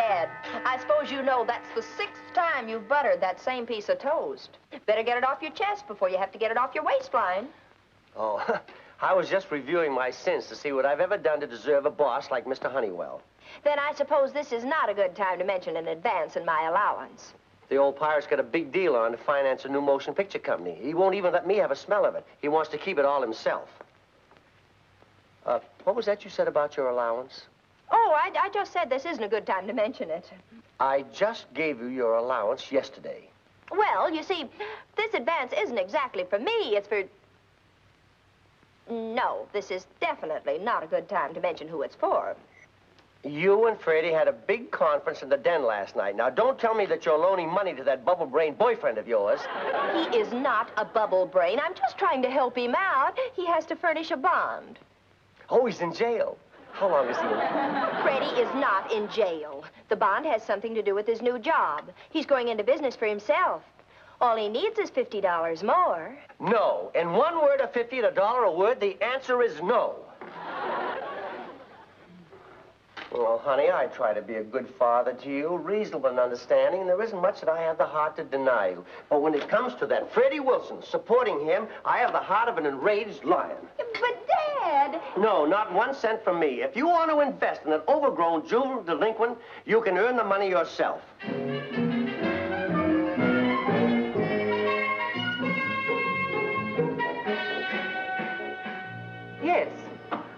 Dad, I suppose you know that's the 6th time you've buttered that same piece of toast. Better get it off your chest before you have to get it off your waistline. Oh, I was just reviewing my sins to see what I've ever done to deserve a boss like Mr. Honeywell. Then I suppose this is not a good time to mention an advance in my allowance. The old pirate's got a big deal on to finance a new motion picture company. He won't even let me have a smell of it. He wants to keep it all himself. What was that you said about your allowance? Oh, I just said this isn't a good time to mention it. I just gave you your allowance yesterday. Well, you see, this advance isn't exactly for me. It's for... No, this is definitely not a good time to mention who it's for. You and Freddie had a big conference in the den last night. Now, don't tell me that you're loaning money to that bubble-brained boyfriend of yours. He is not a bubble brain. I'm just trying to help him out. He has to furnish a bond. Oh, he's in jail. How long is he in? Freddie is not in jail. The bond has something to do with his new job. He's going into business for himself. All he needs is $50 more. No. In one word of 50 and $1 a word, the answer is no. Well, honey, I try to be a good father to you, reasonable and understanding, and there isn't much that I have the heart to deny you. But when it comes to that Freddie Wilson, supporting him, I have the heart of an enraged lion. But, Dad... No, not 1 cent from me. If you want to invest in an overgrown juvenile delinquent, you can earn the money yourself. Yes,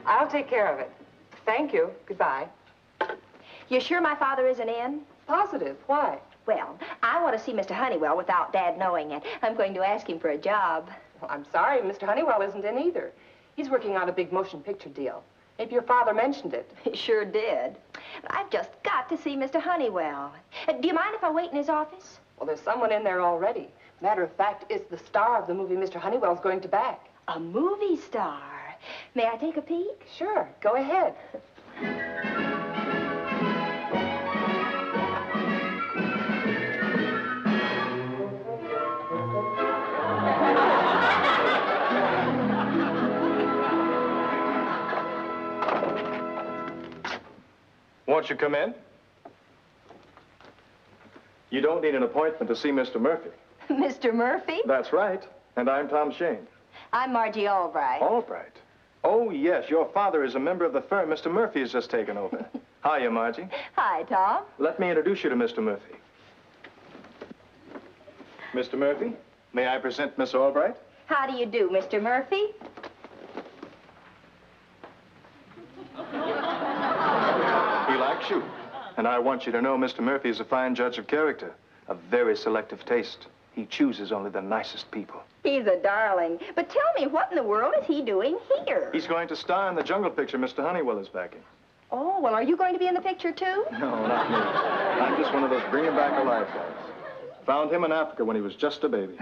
I'll take care of it. Thank you. Goodbye. You sure my father isn't in? Positive. Why? Well, I want to see Mr. Honeywell without Dad knowing it. I'm going to ask him for a job. Well, I'm sorry, Mr. Honeywell isn't in either. He's working on a big motion picture deal. Maybe your father mentioned it. He sure did. But I've just got to see Mr. Honeywell. Do you mind if I wait in his office? Well, there's someone in there already. Matter of fact, it's the star of the movie Mr. Honeywell's going to back. A movie star? May I take a peek? Sure. Go ahead. Won't you come in? You don't need an appointment to see Mr. Murphy. Mr. Murphy? That's right. And I'm Tom Shane. I'm Margie Albright. Albright? Oh, yes. Your father is a member of the firm Mr. Murphy has just taken over. Hiya, Margie. Hi, Tom. Let me introduce you to Mr. Murphy. Mr. Murphy, may I present Miss Albright? How do you do, Mr. Murphy? He likes you. And I want you to know Mr. Murphy is a fine judge of character, a very selective taste. He chooses only the nicest people. He's a darling. But tell me, what in the world is he doing here? He's going to star in the jungle picture Mr. Honeywell is backing. Oh, well, are you going to be in the picture, too? No, not me. I'm just one of those bring him back alive guys. Found him in Africa when he was just a baby.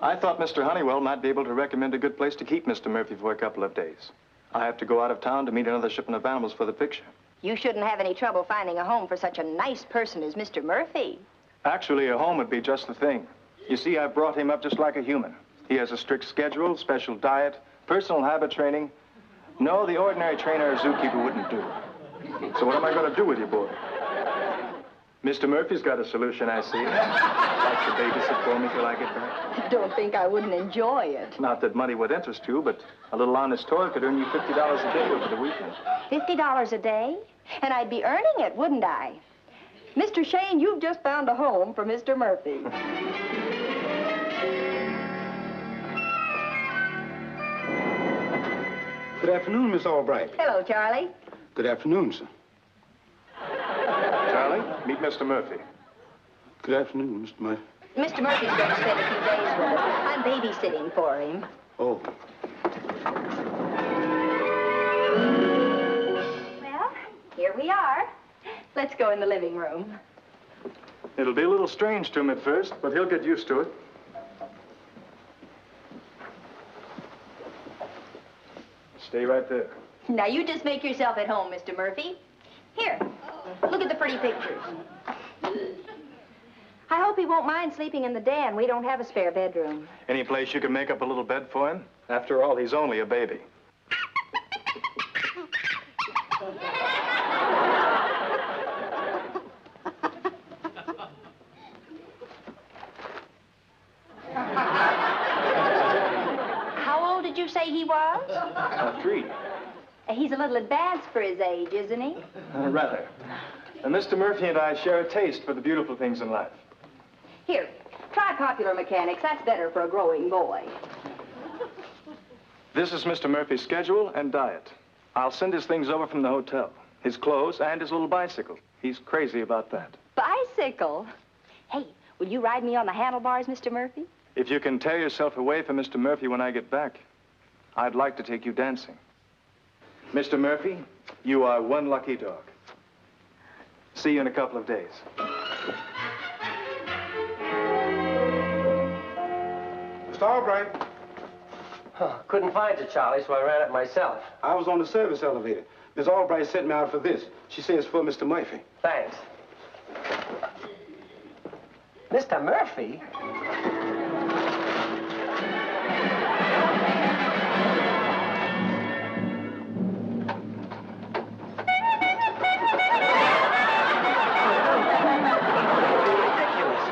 I thought Mr. Honeywell might be able to recommend a good place to keep Mr. Murphy for a couple of days. I have to go out of town to meet another shipment of animals for the picture. You shouldn't have any trouble finding a home for such a nice person as Mr. Murphy. Actually, a home would be just the thing. You see, I've brought him up just like a human. He has a strict schedule, special diet, personal habit training. No, the ordinary trainer or zookeeper wouldn't do. So what am I going to do with you, boy? Mr. Murphy's got a solution, I see. Like to babysit for me till I get back. Don't think I wouldn't enjoy it. Not that money would interest you, but a little honest toil could earn you $50 a day over the weekend. $50 a day? And I'd be earning it, wouldn't I? Mr. Shane, you've just found a home for Mr. Murphy. Good afternoon, Miss Albright. Hello, Charlie. Good afternoon, sir. Charlie, meet Mr. Murphy. Good afternoon, Mr. Murphy. Mr. Murphy's going to spend a few days with us. I'm babysitting for him. Oh. Well, here we are. Let's go in the living room. It'll be a little strange to him at first, but he'll get used to it. Stay right there. Now, you just make yourself at home, Mr. Murphy. Here, look at the pretty pictures. I hope he won't mind sleeping in the den. We don't have a spare bedroom. Any place you can make up a little bed for him? After all, he's only a baby. you say he was? 3. He's a little advanced for his age, isn't he? Rather. Mr. Murphy and I share a taste for the beautiful things in life. Here, try popular mechanics. That's better for a growing boy. This is Mr. Murphy's schedule and diet. I'll send his things over from the hotel. His clothes and his little bicycle. He's crazy about that. Bicycle? Hey, will you ride me on the handlebars, Mr. Murphy? If you can tear yourself away from Mr. Murphy when I get back, I'd like to take you dancing. Mr. Murphy, you are one lucky dog. See you in a couple of days. Mr. Albright, Couldn't find you, Charlie, so I ran it myself. I was on the service elevator. Miss Albright sent me out for this. She says it's for Mr. Murphy. Thanks. Mr. Murphy? Ridiculous.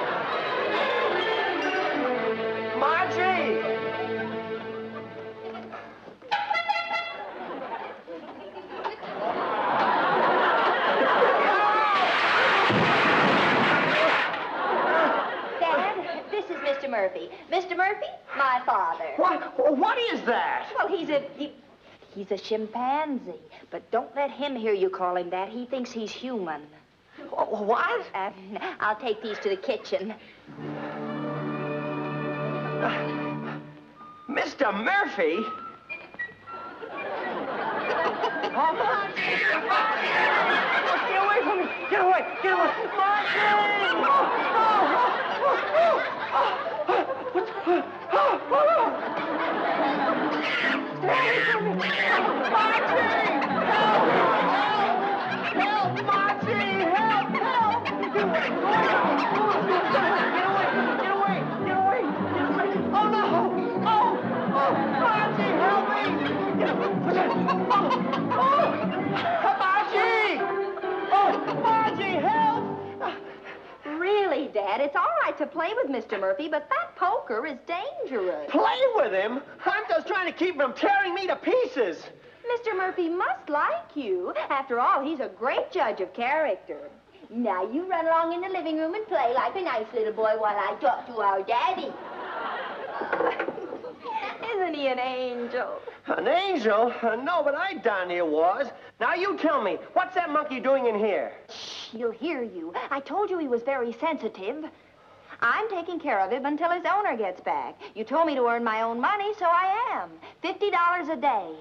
Margie! Mr. Murphy. Mr. Murphy, my father. What is that? Well, he's a chimpanzee. But don't let him hear you call him that. He thinks he's human. What? I'll take these to the kitchen. Mr. Murphy? Oh, Margie! Get away from me! Get away! Get away! Margie! Really, Dad, it's all right to play with Mr. Murphy, but that poker is dangerous. Play with him? I'm just trying to keep him from tearing me to pieces. Mr. Murphy must like you. After all, he's a great judge of character. Now, you run along in the living room and play like a nice little boy while I talk to our daddy. Isn't he an angel? An angel? No, but I darn near was. Now, you tell me, what's that monkey doing in here? Shh, he'll hear you. I told you he was very sensitive. I'm taking care of him until his owner gets back. You told me to earn my own money, so I am. $50 a day.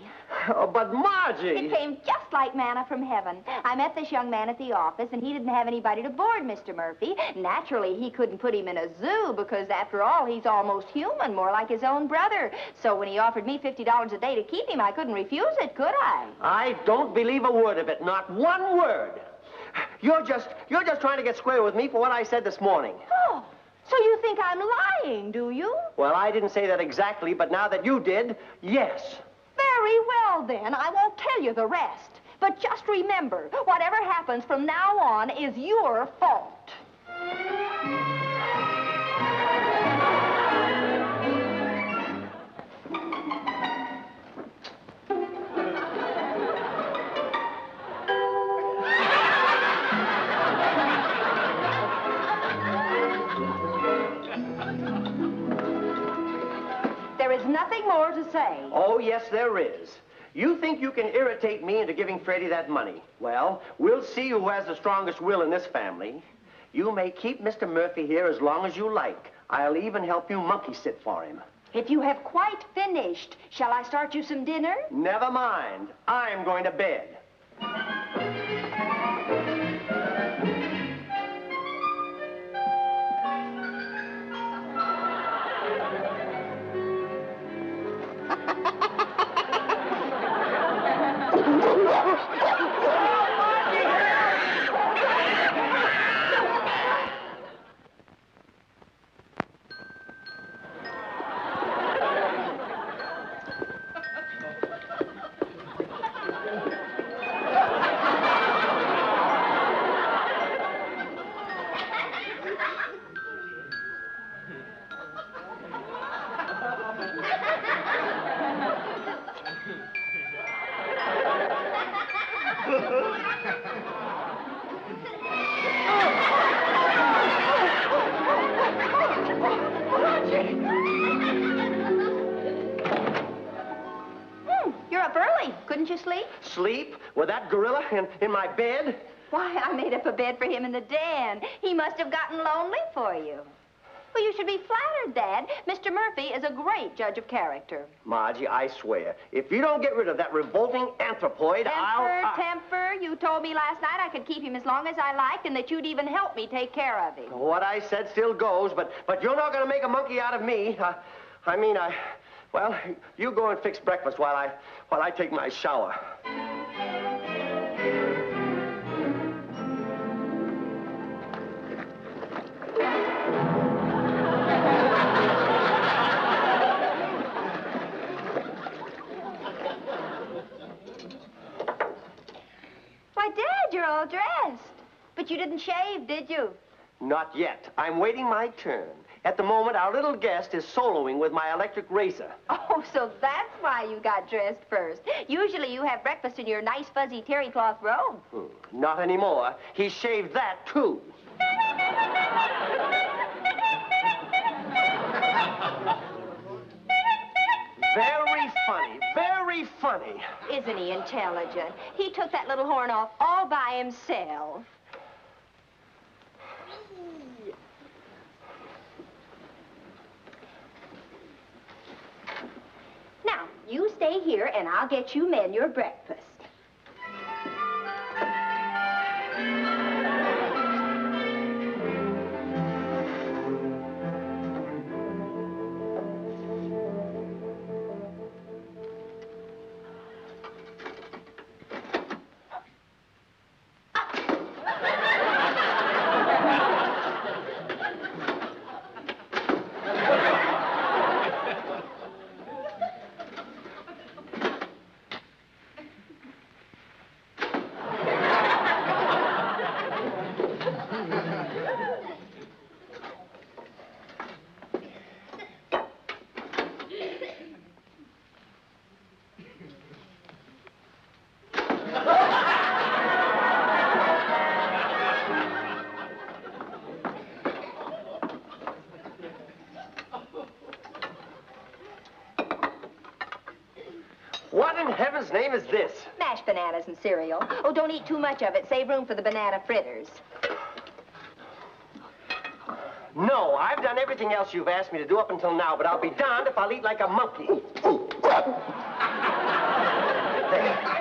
Oh, but Margie... It came just like manna from heaven. I met this young man at the office, and he didn't have anybody to board Mr. Murphy. Naturally, he couldn't put him in a zoo because, after all, he's almost human, more like his own brother. So when he offered me $50 a day to keep him, I couldn't refuse it, could I? I don't believe a word of it, not one word. You're just trying to get square with me for what I said this morning. Oh, so you think I'm lying, do you? Well, I didn't say that exactly, but now that you did, yes. Very well, then. I won't tell you the rest. But just remember, whatever happens from now on is your fault. There is nothing more to say. Oh, yes, there is. You think you can irritate me into giving Freddie that money. Well, we'll see who has the strongest will in this family. You may keep Mr. Murphy here as long as you like. I'll even help you monkey sit for him. If you have quite finished, shall I start you some dinner? Never mind. I'm going to bed. couldn't you sleep? Sleep? With that gorilla in my bed? Why, I made up a bed for him in the den. He must have gotten lonely for you. Well, you should be flattered, Dad. Mr. Murphy is a great judge of character. Margie, I swear, if you don't get rid of that revolting anthropoid, Temper. You told me last night I could keep him as long as I liked and that you'd even help me take care of him. What I said still goes, but you're not going to make a monkey out of me. Well, you go and fix breakfast while I take my shower. Why, Dad, you're all dressed. But you didn't shave, did you? Not yet. I'm waiting my turn. At the moment, our little guest is soloing with my electric razor. Oh, so that's why you got dressed first. Usually you have breakfast in your nice, fuzzy terry cloth robe. Not anymore. He shaved that, too. Very funny. Very funny. Isn't he intelligent? He took that little horn off all by himself. Now, you stay here and I'll get you men your breakfast. What in heaven's name is this? Mashed bananas and cereal. Oh, don't eat too much of it. Save room for the banana fritters. No, I've done everything else you've asked me to do up until now, but I'll be darned if I'll eat like a monkey.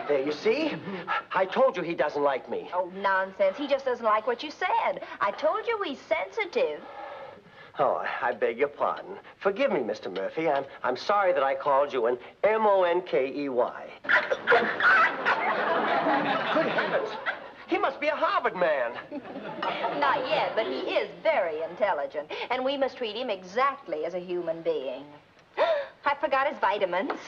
There, you see? I told you he doesn't like me. Oh, nonsense. He just doesn't like what you said. I told you he's sensitive. Oh, I beg your pardon. Forgive me, Mr. Murphy. I'm sorry that I called you an M-O-N-K-E-Y. Good heavens. He must be a Harvard man. Not yet, but he is very intelligent, and we must treat him exactly as a human being. I forgot his vitamins.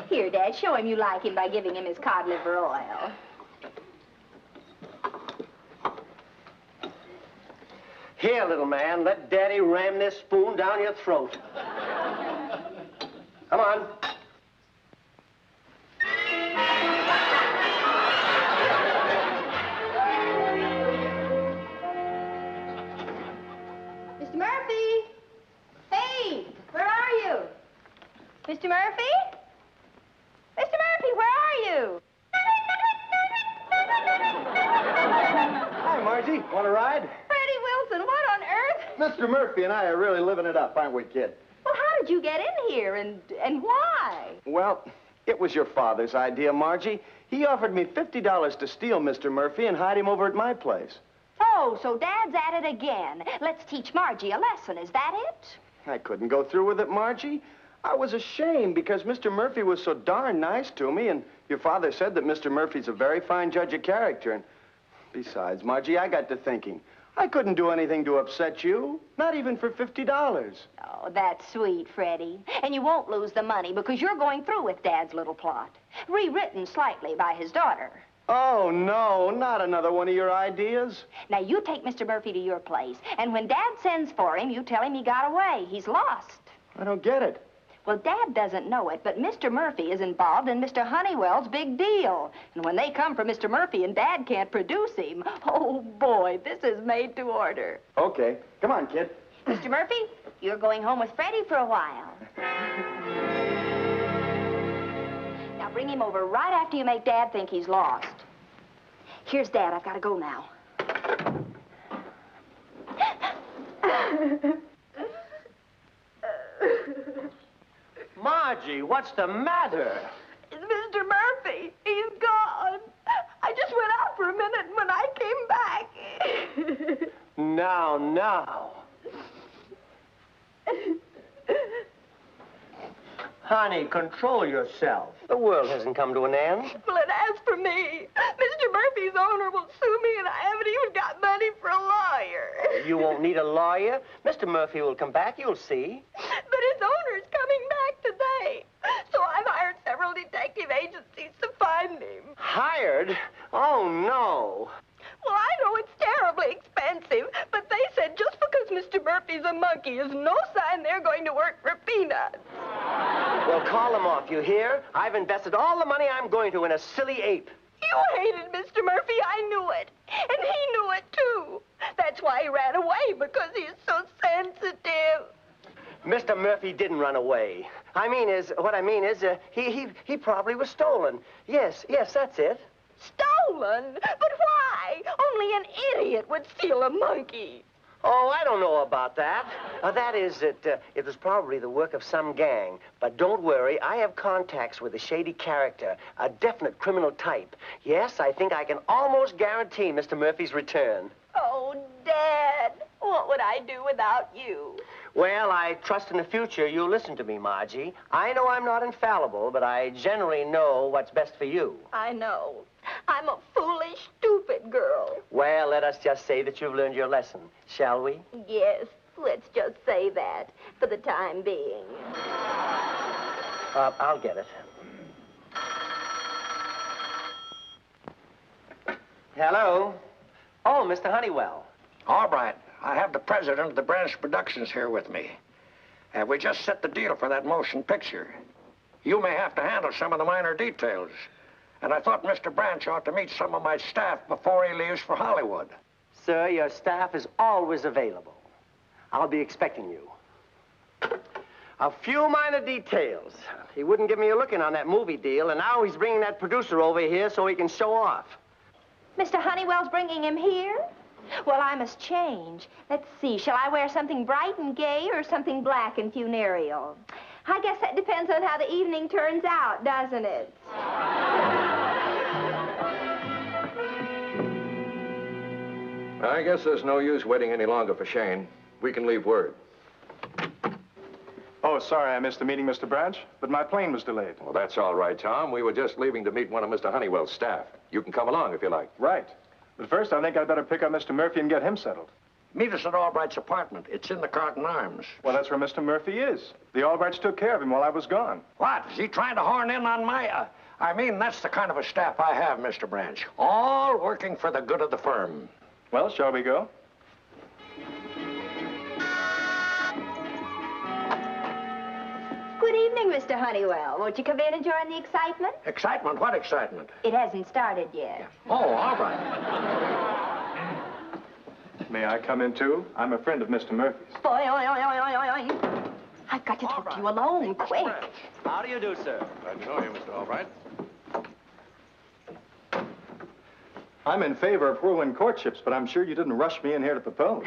Here, Dad, show him you like him by giving him his cod liver oil. Here, little man, let Daddy ram this spoon down your throat. Come on. Mr. Murphy! Hey, where are you? Mr. Murphy? Mr. Murphy, where are you? Hi, Margie. Want a ride? Freddie Wilson, what on earth? Mr. Murphy and I are really living it up, aren't we, kid? Well, how did you get in here, and why? Well, it was your father's idea, Margie. He offered me $50 to steal Mr. Murphy and hide him over at my place. Oh, so Dad's at it again. Let's teach Margie a lesson. Is that it? I couldn't go through with it, Margie. I was ashamed because Mr. Murphy was so darn nice to me, and your father said that Mr. Murphy's a very fine judge of character. And besides, Margie, I got to thinking. I couldn't do anything to upset you, not even for $50. Oh, that's sweet, Freddie. And you won't lose the money because you're going through with Dad's little plot. Rewritten slightly by his daughter. Oh, no, not another one of your ideas. Now, you take Mr. Murphy to your place, and when Dad sends for him, you tell him he got away. He's lost. I don't get it. Well, Dad doesn't know it, but Mr. Murphy is involved in Mr. Honeywell's big deal. And when they come for Mr. Murphy and Dad can't produce him, oh, boy, this is made to order. Okay. Come on, kid. Mr. Murphy, you're going home with Freddie for a while. Now, bring him over right after you make Dad think he's lost. Here's Dad. I've got to go now. Margie, what's the matter? It's Mr. Murphy. He's gone. I just went out for a minute, and when I came back... Now. Honey, control yourself. The world hasn't come to an end. Well, it has for me. Mr. Murphy's owner will sue me, and I haven't even got money for a lawyer. You won't need a lawyer. Mr. Murphy will come back, you'll see. But his owner's coming back today. So I've hired several detective agencies to find him. Hired? Oh, no. Well, I know it's terribly expensive, but they said just because Mr. Murphy's a monkey is no sign they're going to work for peanuts. Well, call him off, you hear? I've invested all the money I'm going to in a silly ape. You hated Mr. Murphy, I knew it. And he knew it, too. That's why he ran away, because he's so sensitive. Mr. Murphy didn't run away. What I mean is, he probably was stolen. Yes, that's it. Stolen? But why? Only an idiot would steal a monkey. Oh, I don't know about that. It was probably the work of some gang. But don't worry, I have contacts with a shady character, a definite criminal type. Yes, I think I can almost guarantee Mr. Murphy's return. Oh, Dad, what would I do without you? Well, I trust in the future you'll listen to me, Margie. I know I'm not infallible, but I generally know what's best for you. I know. I'm a foolish, stupid girl. Well, let us just say that you've learned your lesson, shall we? Yes, let's just say that for the time being. I'll get it. Hello? Oh, Mr. Honeywell. All right. I have the president of the Branch Productions here with me. We just set the deal for that motion picture. You may have to handle some of the minor details. And I thought Mr. Branch ought to meet some of my staff before he leaves for Hollywood. Sir, your staff is always available. I'll be expecting you. A few minor details. He wouldn't give me a look in on that movie deal, and now he's bringing that producer over here so he can show off. Mr. Honeywell's bringing him here? Well, I must change. Let's see. Shall I wear something bright and gay or something black and funereal? I guess that depends on how the evening turns out, doesn't it? I guess there's no use waiting any longer for Shane. We can leave word. Oh, sorry I missed the meeting, Mr. Branch, but my plane was delayed. Well, that's all right, Tom. We were just leaving to meet one of Mr. Honeywell's staff. You can come along if you like. Right. But first, I think I'd better pick up Mr. Murphy and get him settled. Meet us at Albright's apartment. It's in the Carlton Arms. Well, that's where Mr. Murphy is. The Albrights took care of him while I was gone. What? Is he trying to horn in on my... that's the kind of a staff I have, Mr. Branch. All working for the good of the firm. Well, shall we go? Good evening, Mr. Honeywell. Won't you come in and join the excitement? Excitement? What excitement? It hasn't started yet. Oh, all right. May I come in, too? I'm a friend of Mr. Murphy's. I've got to talk to you alone, quick. How do you do, sir? Glad to know you, Mr. Albright. I'm in favor of whirlwind courtships, but I'm sure you didn't rush me in here to propose.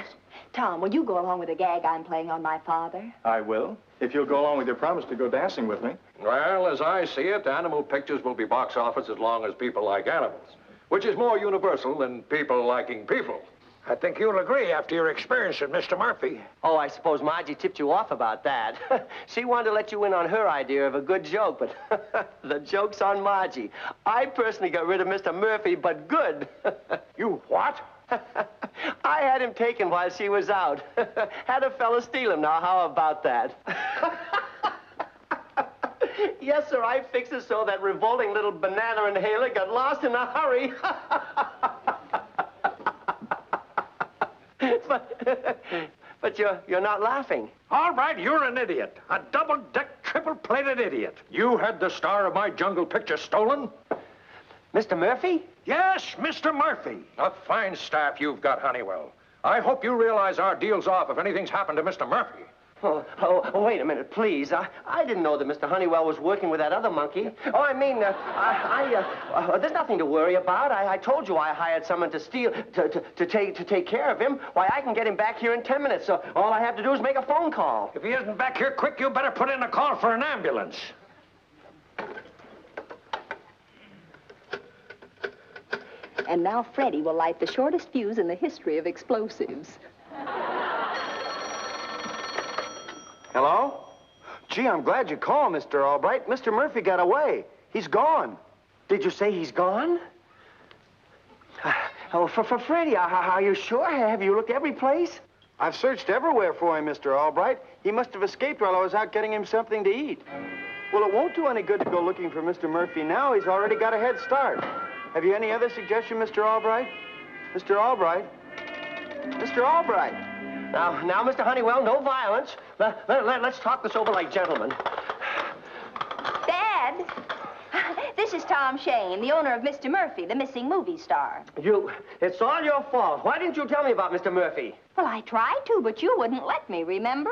Tom, will you go along with the gag I'm playing on my father? I will, if you'll go along with your promise to go dancing with me. Well, as I see it, animal pictures will be box office as long as people like animals, which is more universal than people liking people. I think you'll agree after your experience with Mr. Murphy. Oh, I suppose Margie tipped you off about that. She wanted to let you in on her idea of a good joke, but the joke's on Margie. I personally got rid of Mr. Murphy, but good. You what? I had him taken while she was out. Had a fella steal him. Now, how about that? Yes, sir, I fixed it so that revolting little banana inhaler got lost in a hurry. But you're not laughing. All right, you're an idiot. A double-deck triple-plated idiot. You had the star of my jungle picture stolen? Mr. Murphy? Yes, Mr. Murphy. A fine staff you've got, Honeywell. I hope you realize our deal's off if anything's happened to Mr. Murphy. Oh, wait a minute, please. I didn't know that Mr. Honeywell was working with that other monkey. Oh, I mean, there's nothing to worry about. I told you I hired someone to take care of him. Why, I can get him back here in 10 minutes, so all I have to do is make a phone call. If he isn't back here quick, you better put in a call for an ambulance. And now Freddie will light the shortest fuse in the history of explosives. Hello? Gee, I'm glad you called, Mr. Albright. Mr. Murphy got away. He's gone. Did you say he's gone? Oh, for Freddie, are you sure? Have you looked every place? I've searched everywhere for him, Mr. Albright. He must have escaped while I was out getting him something to eat. Well, it won't do any good to go looking for Mr. Murphy now. He's already got a head start. Have you any other suggestion, Mr. Albright? Mr. Albright? Mr. Albright? Now, Mr. Honeywell, no violence. Let's talk this over like gentlemen. Dad, this is Tom Shane, the owner of Mr. Murphy, the missing movie star. It's all your fault. Why didn't you tell me about Mr. Murphy? Well, I tried to, but you wouldn't let me, remember?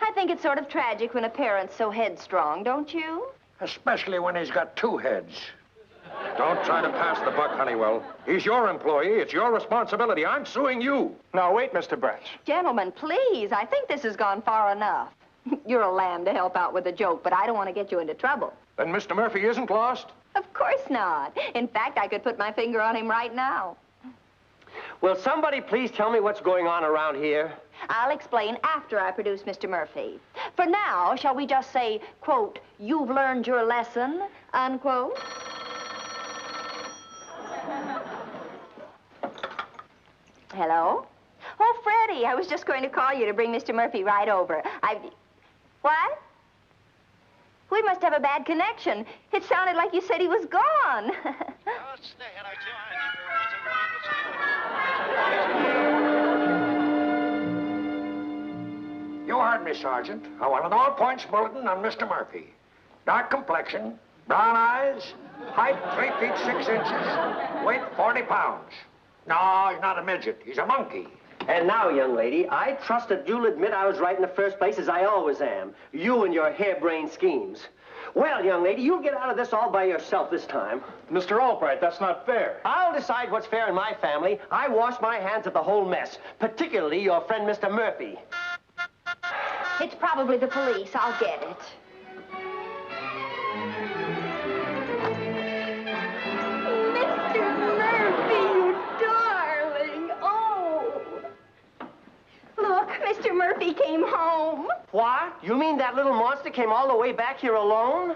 I think it's sort of tragic when a parent's so headstrong, don't you? Especially when he's got two heads. Don't try to pass the buck, Honeywell. He's your employee. It's your responsibility. I'm suing you. Now, wait, Mr. Branch. Gentlemen, please, I think this has gone far enough. You're a lamb to help out with a joke, but I don't want to get you into trouble. Then Mr. Murphy isn't lost? Of course not. In fact, I could put my finger on him right now. Will somebody please tell me what's going on around here? I'll explain after I produce Mr. Murphy. For now, shall we just say, quote, "You've learned your lesson," unquote? Hello? Oh, Freddie, I was just going to call you to bring Mr. Murphy right over. What? We must have a bad connection. It sounded like you said he was gone. You heard me, Sergeant. I want an all-points bulletin on Mr. Murphy. Dark complexion, brown eyes, height 3 feet 6 inches, weight 40 pounds. No, he's not a midget. He's a monkey. And now, young lady, I trust that you'll admit I was right in the first place, as I always am. You and your harebrained schemes. Well, young lady, you'll get out of this all by yourself this time. Mr. Albright, that's not fair. I'll decide what's fair in my family. I wash my hands of the whole mess, particularly your friend, Mr. Murphy. It's probably the police. I'll get it. Mr. Murphy, you darling. Oh. Look, Mr. Murphy came home. What? You mean that little monster came all the way back here alone?